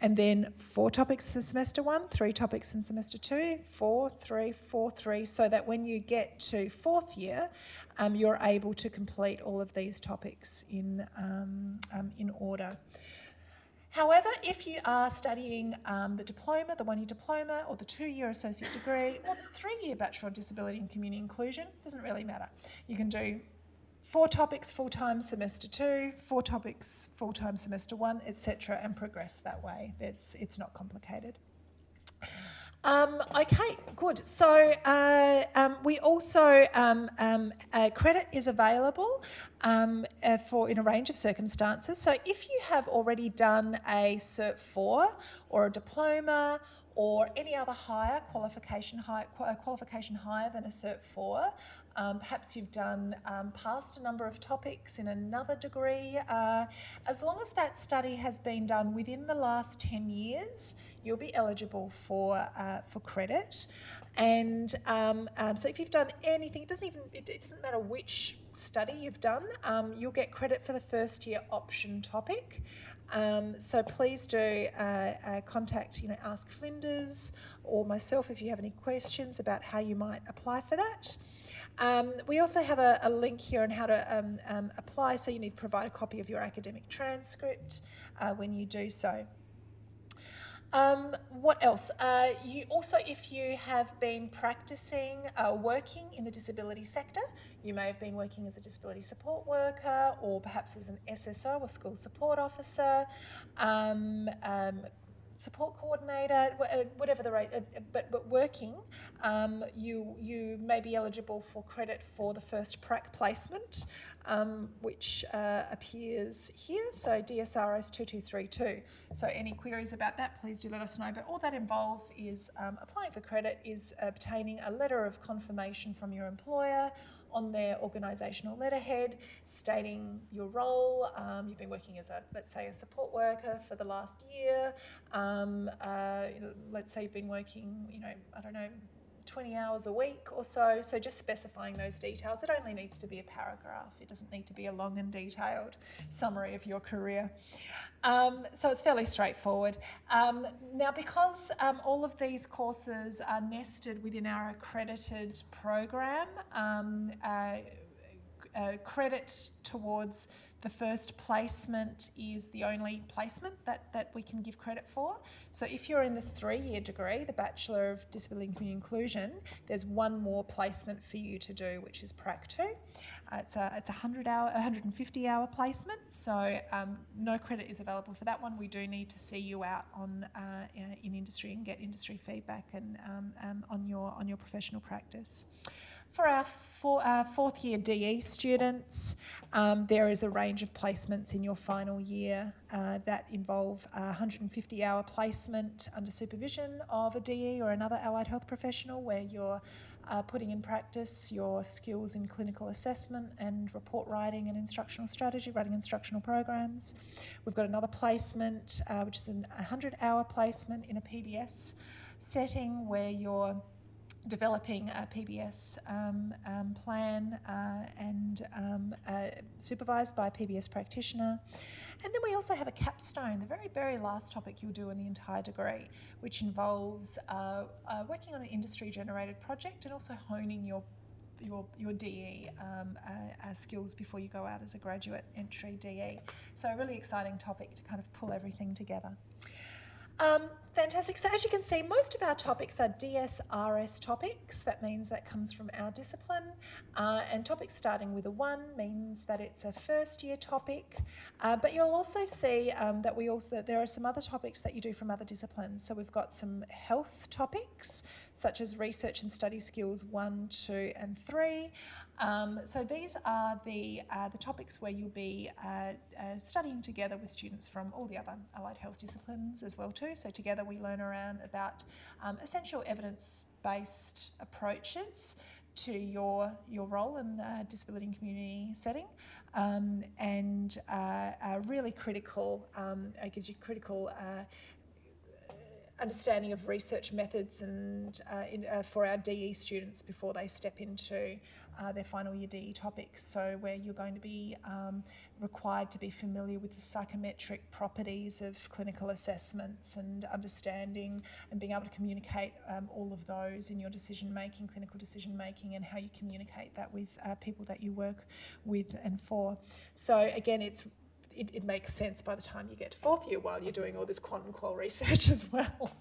and then 4 topics in semester 1, 3 topics in semester 2, 4, 3, 4, 3, so that when you get to 4th year, you're able to complete all of these topics in order. However, if you are studying the diploma, the one-year diploma, or the 2-year associate degree, or the 3-year Bachelor of Disability and Community Inclusion, doesn't really matter. You can do 4 topics full-time semester 2, 4 topics full-time semester 1, etc., and progress that way. It's not complicated. Okay, good. So we also, credit is available for in a range of circumstances. So if you have already done a Cert 4 or a diploma or any other qualification higher than a Cert 4, perhaps you've done passed a number of topics in another degree. As long as that study has been done within the last 10 years, you'll be eligible for credit. And so if you've done anything, it doesn't matter which study you've done, you'll get credit for the first year option topic. So please do contact, Ask Flinders or myself if you have any questions about how you might apply for that. We also have a link here on how to apply, so you need to provide a copy of your academic transcript when you do so. What else? You also, if you have been practicing working in the disability sector, you may have been working as a disability support worker or perhaps as an SSO or school support officer, support coordinator, whatever the rate, but working, you may be eligible for credit for the first prac placement, which appears here, so DSRS 2232. So any queries about that, please do let us know. But all that involves is applying for credit is obtaining a letter of confirmation from your employer on their organisational letterhead stating your role. You've been working as let's say a support worker for the last year. Let's say you've been working, 20 hours a week or so. So just specifying those details. It only needs to be a paragraph. It doesn't need to be a long and detailed summary of your career. So it's fairly straightforward. Now, because all of these courses are nested within our accredited program, credit towards the first placement is the only placement that we can give credit for. So if you're in the 3-year degree, the Bachelor of Disability and Community Inclusion, there's one more placement for you to do, which is Prac 2. It's a 150-hour placement, so no credit is available for that one. We do need to see you out in industry and get industry feedback and on your professional practice. For our 4th year DE students, there is a range of placements in your final year that involve a 150-hour placement under supervision of a DE or another allied health professional, where you're putting in practice your skills in clinical assessment and report writing and instructional strategy, running instructional programs. We've got another placement, which is a 100-hour placement in a PBS setting, where you're developing a PBS plan and supervised by a PBS practitioner. And then we also have a capstone, the very, very last topic you'll do in the entire degree, which involves working on an industry-generated project and also honing your DE skills before you go out as a graduate entry DE. So a really exciting topic to kind of pull everything together. Fantastic. So as you can see, most of our topics are DSRS topics. That means that comes from our discipline. And topics starting with a 1 means that it's a first year topic. But you'll also see that there are some other topics that you do from other disciplines. So we've got some health topics, such as research and study skills 1, 2 and 3. So these are the topics where you'll be studying together with students from all the other allied health disciplines as well too. So together we learn around about essential evidence-based approaches to your role in the disability and community setting, and really critical, it gives you critical understanding of research methods and for our DE students before they step into their final year DE topics. So where you're going to be required to be familiar with the psychometric properties of clinical assessments and understanding and being able to communicate all of those in your decision making, clinical decision making, and how you communicate that with people that you work with and for. So again, it's it makes sense by the time you get to fourth year while you're doing all this quant and qual research as well.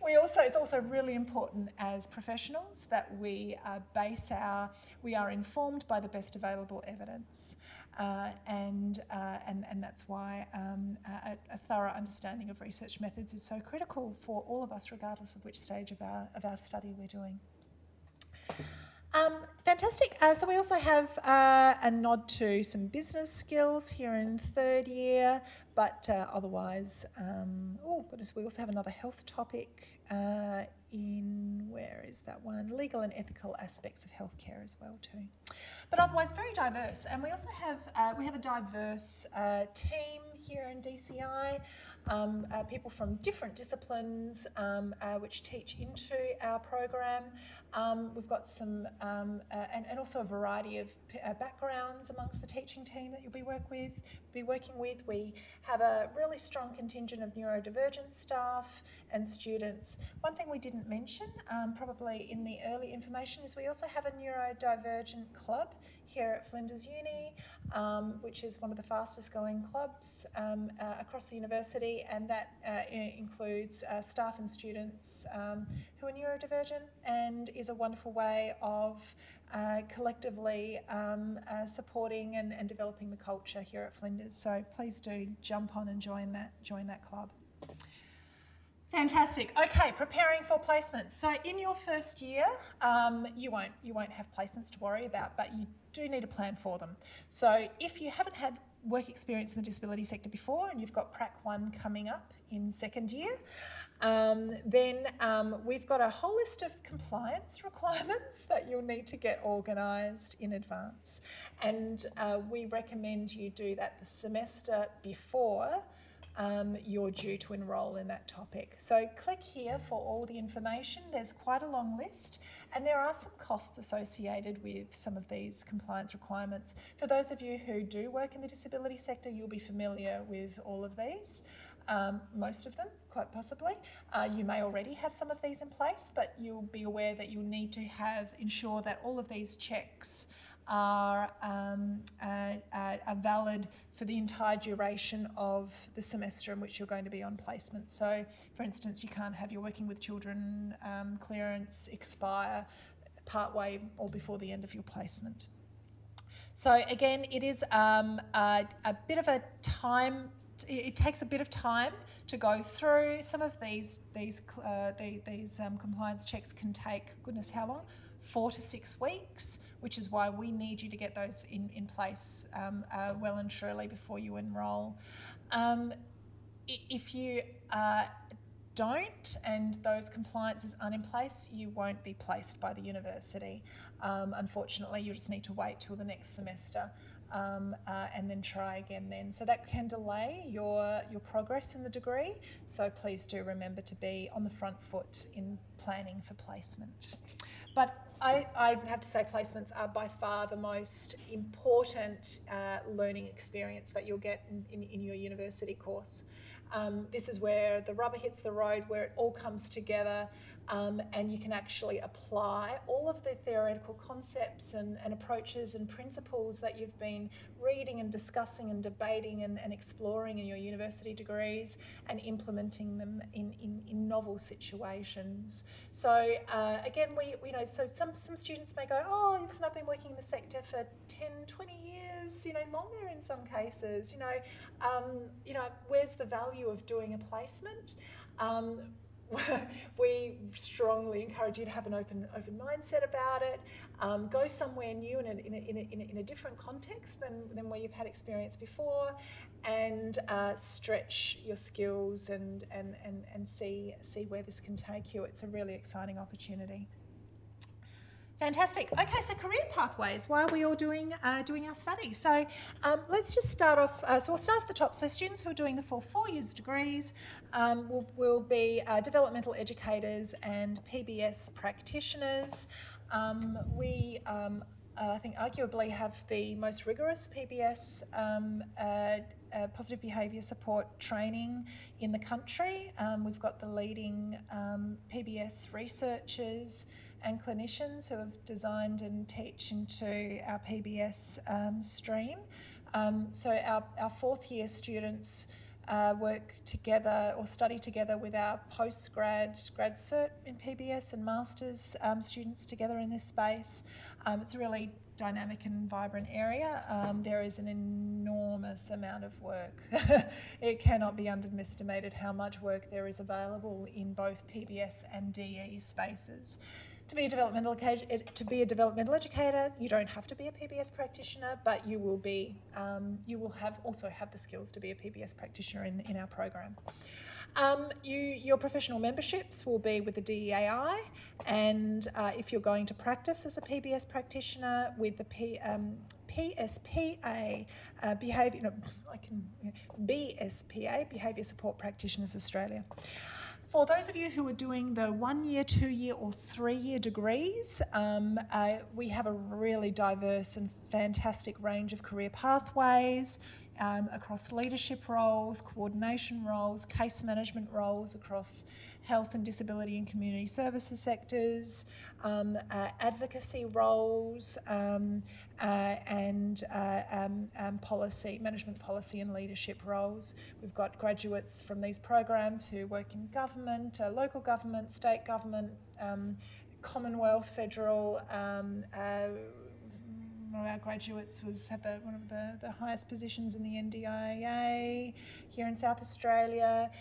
It's also really important as professionals that we are informed by the best available evidence, and that's why a thorough understanding of research methods is so critical for all of us, regardless of which stage of our study we're doing. Fantastic. So we also have a nod to some business skills here in third year, but otherwise, we also have another health topic in, where is that one? Legal and ethical aspects of healthcare as well too. But otherwise very diverse, and we also have a diverse team here in DCI. People from different disciplines which teach into our program. We've got some, and also a variety of backgrounds amongst the teaching team that you'll be working with. We have a really strong contingent of neurodivergent staff and students. One thing we didn't mention, probably in the early information, is we also have a neurodivergent club here at Flinders Uni, which is one of the fastest growing clubs across the university, and that includes staff and students who are neurodivergent, and is a wonderful way of collectively supporting and developing the culture here at Flinders. So please do jump on and join that club. Fantastic. Okay, preparing for placements. So in your first year, you won't have placements to worry about, but you do need a plan for them. So if you haven't had work experience in the disability sector before and you've got Prac 1 coming up in second year, then we've got a whole list of compliance requirements that you'll need to get organised in advance. And we recommend you do that the semester before you're due to enrol in that topic. So click here for all the information. There's quite a long list, and there are some costs associated with some of these compliance requirements. For those of you who do work in the disability sector, you'll be familiar with all of these, most of them, quite possibly. You may already have some of these in place, but you'll be aware that you'll need to ensure that all of these checks are valid for the entire duration of the semester in which you're going to be on placement. So, for instance, you can't have your working with children clearance expire partway or before the end of your placement. So again, it is a bit of a time. It takes a bit of time to go through. Some of these compliance checks can take, goodness, how long? 4 to 6 weeks, which is why we need you to get those in place well and truly before you enrol. If you don't and those compliances aren't in place, you won't be placed by the university. Unfortunately, you just need to wait till the next semester and then try again then. So that can delay your progress in the degree. So please do remember to be on the front foot in planning for placement. But I have to say placements are by far the most important learning experience that you'll get in your university course. This is where the rubber hits the road, where it all comes together, and you can actually apply all of the theoretical concepts and approaches and principles that you've been reading and discussing and debating and exploring in your university degrees, and implementing them in novel situations. So again, so some students may go, oh, listen, I've been working in the sector for 10, 20 years, longer in some cases, where's the value of doing a placement? We strongly encourage you to have an open mindset about it. Go somewhere new in a different context than where you've had experience before, and stretch your skills and see where this can take you. It's a really exciting opportunity. Fantastic. Okay, so career pathways. Why are we all doing our study? So let's just start off. So we'll start off the top. So students who are doing the full 4 years degrees will be developmental educators and PBS practitioners. We I think arguably have the most rigorous PBS positive behaviour support training in the country. We've got the leading PBS researchers and clinicians who have designed and teach into our PBS stream. So our fourth year students work together or study together with our grad cert in PBS and masters students together in this space. It's a really dynamic and vibrant area. There is an enormous amount of work. It cannot be underestimated how much work there is available in both PBS and DE spaces. To be a developmental educator, you don't have to be a PBS practitioner, but you will be. You will also have the skills to be a PBS practitioner in our program. Your professional memberships will be with the DEAI, and if you're going to practice as a PBS practitioner with the PSPA, BSPA, Behaviour Support Practitioners Australia. For those of you who are doing the 1 year, 2 year or 3 year degrees, we have a really diverse and fantastic range of career pathways across leadership roles, coordination roles, case management roles across health and disability and community services sectors, advocacy roles, and policy, management policy and leadership roles. We've got graduates from these programs who work in government, local government, state government, Commonwealth, federal. One of our graduates had one of the highest positions in the NDIA here in South Australia.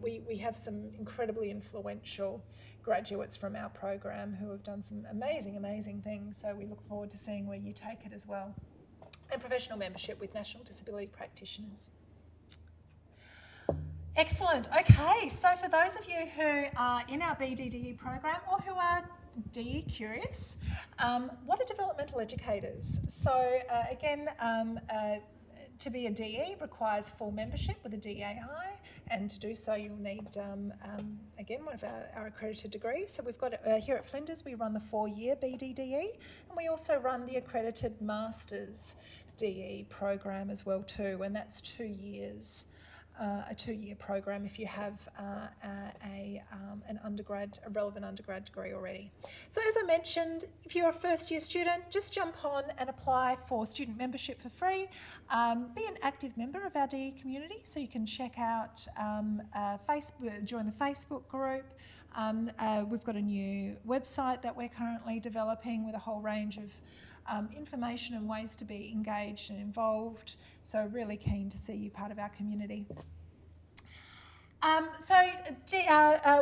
We have some incredibly influential graduates from our program who have done some amazing things, so we look forward to seeing where you take it as well. And professional membership with National Disability Practitioners. Excellent. Okay, so for those of you who are in our BDDE program or who are DE curious, what are developmental educators? So again, to be a DE requires full membership with a DAI, and to do so you'll need, again, one of our accredited degrees. So we've got, here at Flinders, we run the 4-year BDDE, and we also run the accredited Masters DE program as well too, and that's 2 years. A 2-year program if you have a relevant undergrad degree already. So as I mentioned, if you're a first-year student, just jump on and apply for student membership for free. Be an active member of our DE community, so you can check out Facebook, join the Facebook group. We've got a new website that we're currently developing with a whole range of information and ways to be engaged and involved. So really keen to see you part of our community.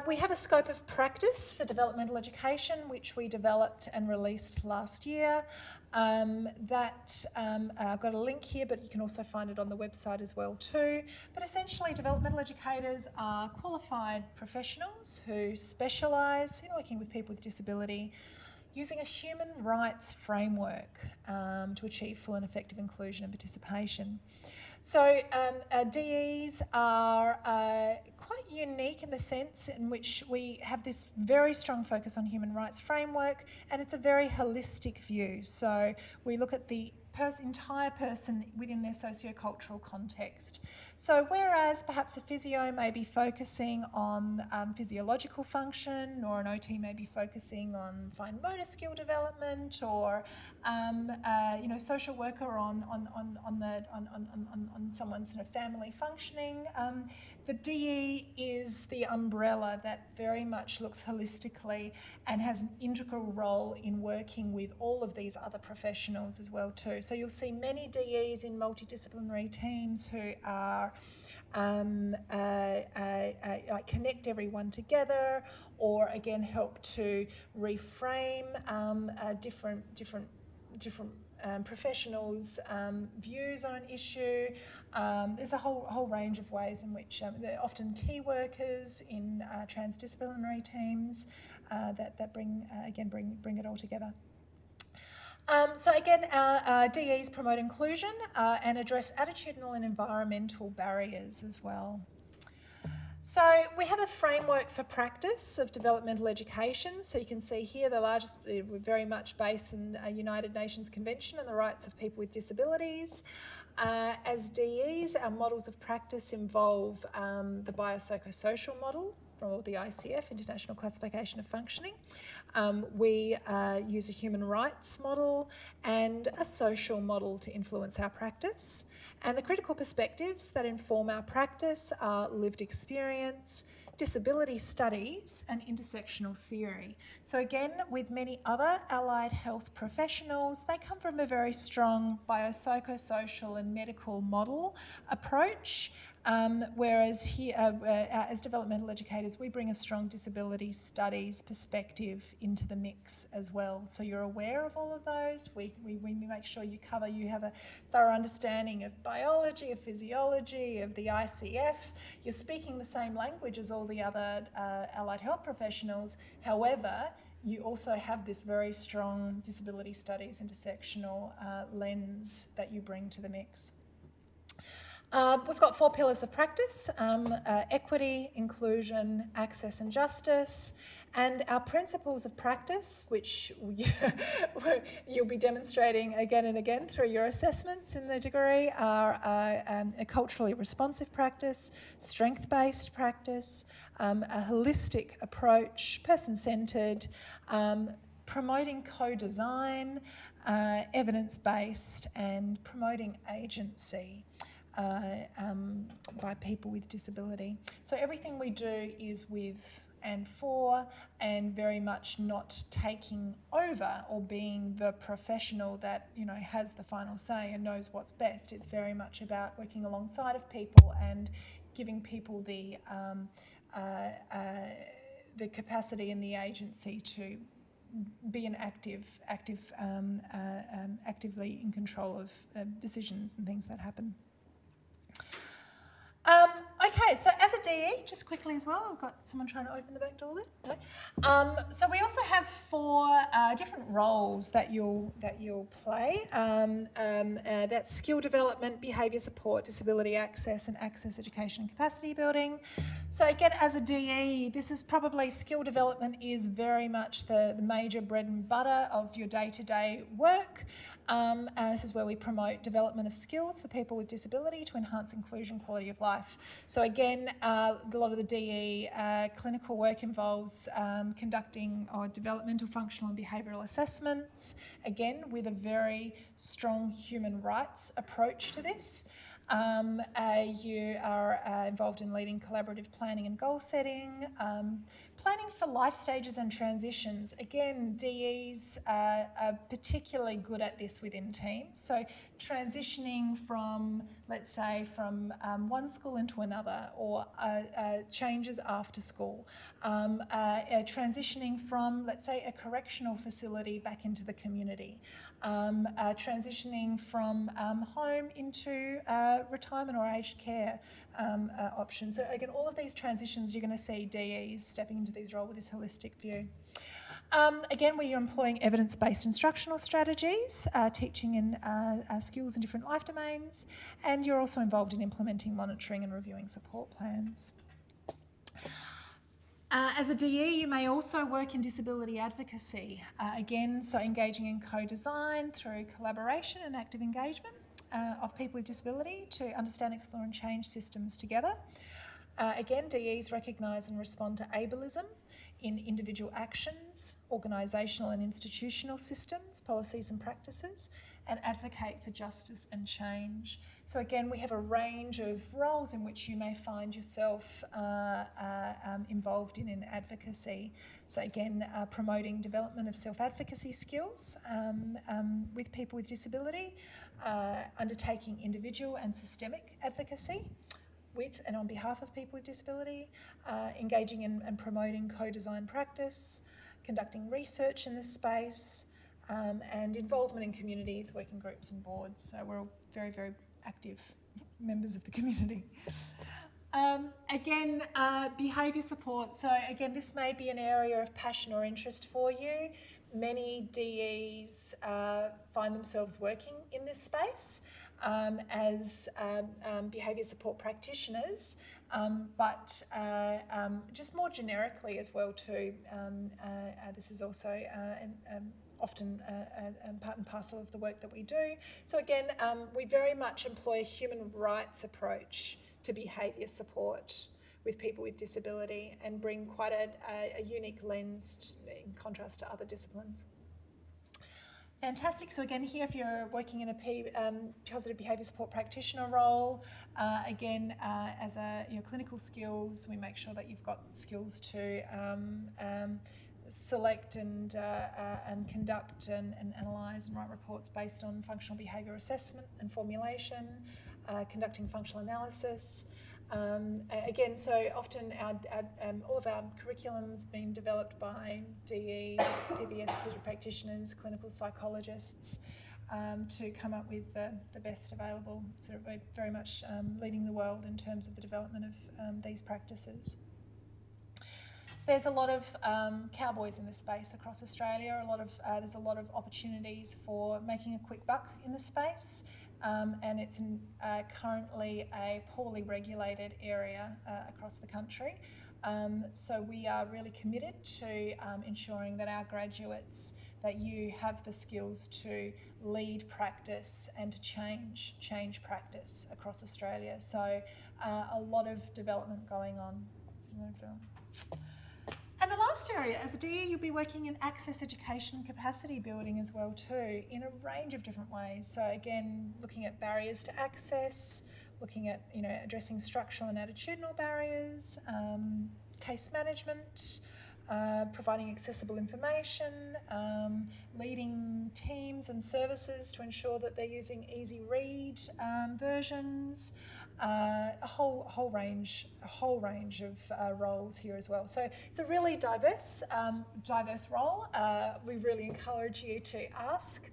We have a scope of practice for developmental education, which we developed and released last year. I've got a link here, but you can also find it on the website as well too. But essentially, developmental educators are qualified professionals who specialise in working with people with disability, using a human rights framework to achieve full and effective inclusion and participation. So DEs are quite unique in the sense in which we have this very strong focus on human rights framework, and it's a very holistic view. So we look at the entire person within their socio-cultural context. So whereas perhaps a physio may be focusing on physiological function, or an OT may be focusing on fine motor skill development, or social worker on someone's sort of family functioning, the DE is the umbrella that very much looks holistically and has an integral role in working with all of these other professionals as well too. So you'll see many DEs in multidisciplinary teams who are connect everyone together, or again help to reframe different professionals' views on an issue. There's a whole range of ways in which they're often key workers in transdisciplinary teams that bring it all together. So again, our DEs promote inclusion and address attitudinal and environmental barriers as well. So we have a framework for practice of developmental education. So you can see here the largest, we're very much based in a United Nations Convention on the Rights of People with Disabilities. As DEs, our models of practice involve the biopsychosocial model, or the ICF, International Classification of Functioning. We use a human rights model and a social model to influence our practice. And the critical perspectives that inform our practice are lived experience, disability studies, and intersectional theory. So again, with many other allied health professionals, they come from a very strong biopsychosocial and medical model approach, whereas here, as developmental educators, we bring a strong disability studies perspective into the mix as well. So you're aware of all of those. We make sure you have a thorough understanding of biology, of physiology, of the ICF. You're speaking the same language as all the other allied health professionals. However, you also have this very strong disability studies intersectional lens that you bring to the mix. We've got 4 pillars of practice: equity, inclusion, access and justice. And our principles of practice, which you'll be demonstrating again and again through your assessments in the degree, are a culturally responsive practice, strength-based practice, a holistic approach, person-centred, promoting co-design, evidence-based, and promoting agency by people with disability. So everything we do is with and for, and very much not taking over or being the professional that, you know, has the final say and knows what's best. It's very much about working alongside of people and giving people the capacity and the agency to be an actively in control of decisions and things that happen. Okay, so as a DE, just quickly as well, I've got someone trying to open the back door there. No? So we also have 4 different roles that you'll play. That's skill development, behaviour support, disability access, and access education and capacity building. So again, as a DE, this is probably skill development is very much the major bread and butter of your day-to-day work. This is where we promote development of skills for people with disability to enhance inclusion, quality of life. So again, a lot of the DE clinical work involves conducting developmental, functional and behavioural assessments, again with a very strong human rights approach to this. You are involved in leading collaborative planning and goal setting, planning for life stages and transitions. Again, DEs are particularly good at this within teams. So transitioning from, let's say, from one school into another, or changes after school. Transitioning from, let's say, a correctional facility back into the community. Transitioning from home into retirement or aged care options. So again, all of these transitions, you're going to see DEs stepping into these roles with this holistic view. Again, where you're employing evidence-based instructional strategies, teaching in skills in different life domains, and you're also involved in implementing, monitoring and reviewing support plans. As a DE, you may also work in disability advocacy. Again, so engaging in co-design through collaboration and active engagement of people with disability to understand, explore and change systems together. Again, DEs recognise and respond to ableism in individual actions, organisational and institutional systems, policies and practices, and advocate for justice and change. So again, we have a range of roles in which you may find yourself involved in advocacy. So again, promoting development of self-advocacy skills with people with disability, undertaking individual and systemic advocacy with and on behalf of people with disability, engaging in and promoting co-design practice, conducting research in this space, and involvement in communities, working groups and boards. So we're all very, very active members of the community. Again, behaviour support. So again, this may be an area of passion or interest for you. Many DEs find themselves working in this space as behaviour support practitioners, but just more generically as well too. This is also often part and parcel of the work that we do. So again, we very much employ a human rights approach to behaviour support with people with disability and bring quite a unique lens in contrast to other disciplines. Fantastic. So again, here, if you're working in a positive behaviour support practitioner role, again, as clinical skills, we make sure that you've got skills to select and conduct and analyse and write reports based on functional behaviour assessment and formulation, conducting functional analysis. Again, so often all of our curriculum's been developed by DEs, PBS practitioners, clinical psychologists, to come up with the best available, sort of very much leading the world in terms of the development of these practices. There's a lot of cowboys in this space across Australia. There's a lot of opportunities for making a quick buck in the space. And it's currently a poorly regulated area across the country. So we are really committed to ensuring that our graduates, that you have the skills to lead practice and to change practice across Australia. So a lot of development going on. And the last area, as a DE, you'll be working in access education and capacity building as well too, in a range of different ways. So again, looking at barriers to access, looking at addressing structural and attitudinal barriers, case management, providing accessible information, leading teams and services to ensure that they're using easy read versions, a whole range of roles here as well. So it's a really diverse role. We really encourage you to ask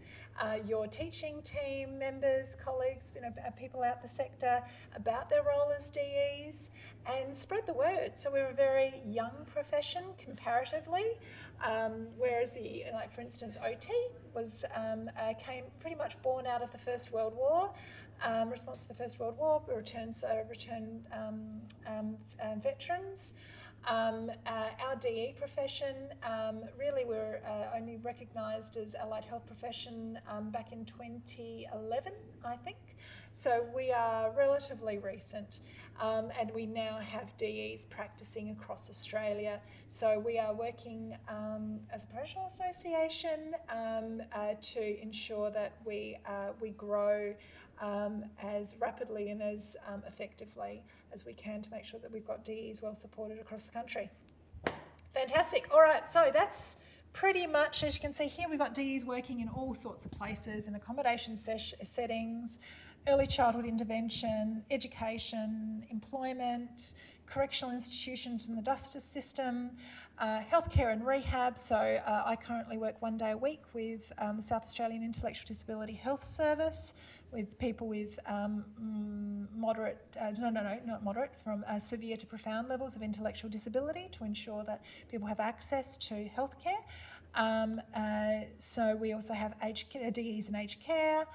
your teaching team members, colleagues, people out the sector about their role as DEs, and spread the word. So we're a very young profession comparatively, whereas for instance, OT came pretty much born out of the First World War. Response to the First World War, returned veterans. Our DE profession, really we're only recognised as allied health profession back in 2011, I think. So we are relatively recent, and we now have DEs practising across Australia. So we are working as a professional association to ensure that we grow as rapidly and as effectively as we can to make sure that we've got DEs well supported across the country. Fantastic. All right, so that's pretty much, as you can see here, we've got DEs working in all sorts of places, in accommodation settings, early childhood intervention, education, employment, correctional institutions in the justice system, healthcare and rehab. So I currently work 1 day a week with the South Australian Intellectual Disability Health Service, with people with severe to profound levels of intellectual disability, to ensure that people have access to healthcare. So we also have DEs in aged care.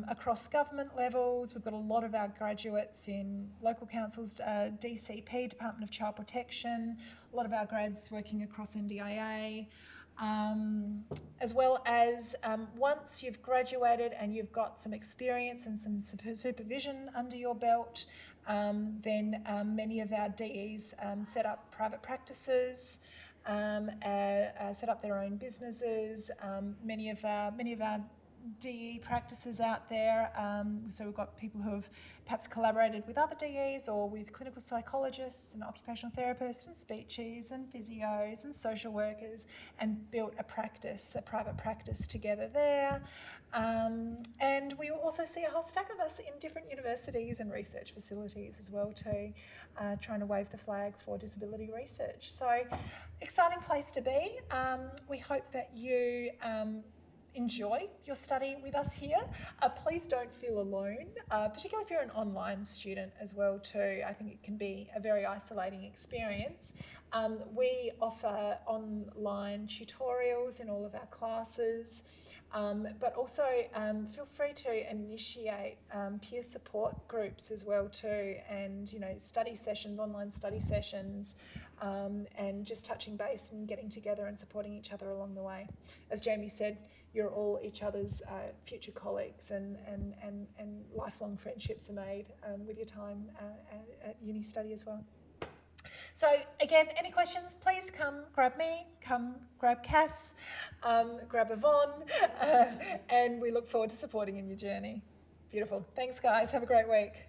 Across government levels, we've got a lot of our graduates in local councils, DCP, Department of Child Protection, a lot of our grads working across NDIA, as well as once you've graduated and you've got some experience and some supervision under your belt, then many of our DEs set up private practices, set up their own businesses. Many of our DE practices out there. So we've got people who have perhaps collaborated with other DEs or with clinical psychologists and occupational therapists and speechies and physios and social workers, and built a private practice together there. And we also see a whole stack of us in different universities and research facilities as well too, trying to wave the flag for disability research. So exciting place to be. We hope that you enjoy your study with us here. Please don't feel alone, particularly if you're an online student as well too. I think it can be a very isolating experience. We offer online tutorials in all of our classes, but also feel free to initiate peer support groups as well too, and study sessions, online study sessions, and just touching base and getting together and supporting each other along the way. As Jamie said, you're all each other's future colleagues, and lifelong friendships are made with your time at uni study as well. So again, any questions, please come grab me, come grab Cass, grab Yvonne, and we look forward to supporting in your journey. Beautiful. Thanks, guys. Have a great week.